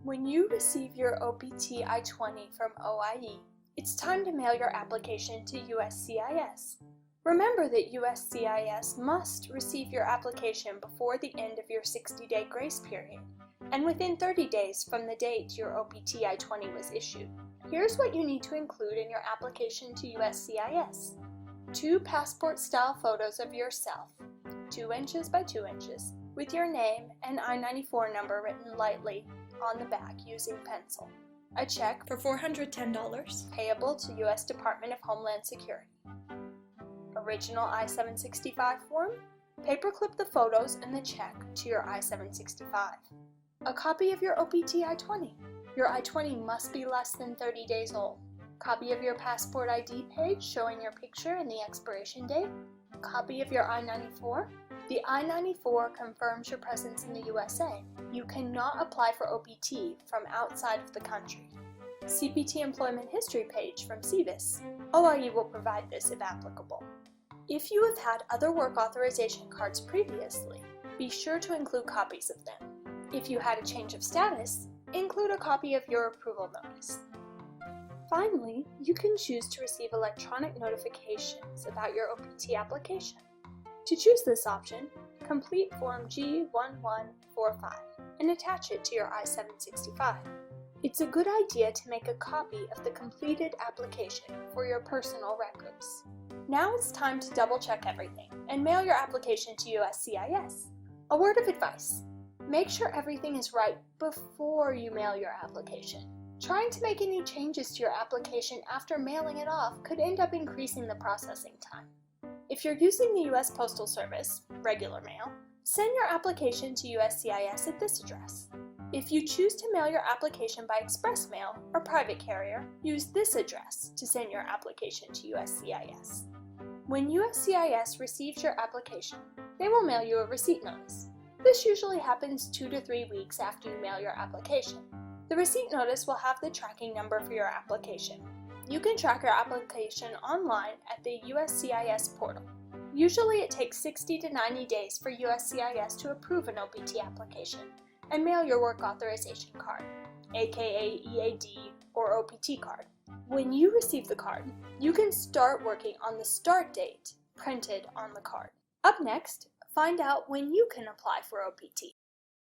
When you receive your OPT I-20 from OIE, it's time to mail your application to USCIS. Remember that USCIS must receive your application before the end of your 60-day grace period, and within 30 days from the date your OPT I-20 was issued. Here's what you need to include in your application to USCIS. 2 passport-style photos of yourself, 2 inches by 2 inches, with your name and I-94 number written lightly on the back using pencil. A check for $410 payable to U.S. Department of Homeland Security. Original I-765 form. Paperclip the photos and the check to your I-765. A copy of your OPT I-20. Your I-20 must be less than 30 days old. Copy of your passport ID page showing your picture and the expiration date. Copy of your I-94. The I-94 confirms your presence in the USA. You cannot apply for OPT from outside of the country. CPT employment history page from USCIS. OIE will provide this if applicable. If you have had other work authorization cards previously, be sure to include copies of them. If you had a change of status, include a copy of your approval notice. Finally, you can choose to receive electronic notifications about your OPT application. To choose this option, complete Form G1145 and attach it to your I-765. It's a good idea to make a copy of the completed application for your personal records. Now it's time to double-check everything and mail your application to USCIS. A word of advice: make sure everything is right before you mail your application. Trying to make any changes to your application after mailing it off could end up increasing the processing time. If you're using the U.S. Postal Service, regular mail, send your application to USCIS at this address. If you choose to mail your application by express mail or private carrier, use this address to send your application to USCIS. When USCIS receives your application, they will mail you a receipt notice. This usually happens 2 to 3 weeks after you mail your application. The receipt notice will have the tracking number for your application. You can track your application online at the USCIS portal. Usually it takes 60 to 90 days for USCIS to approve an OPT application and mail your work authorization card, aka EAD or OPT card. When you receive the card, you can start working on the start date printed on the card. Up next, find out when you can apply for OPT.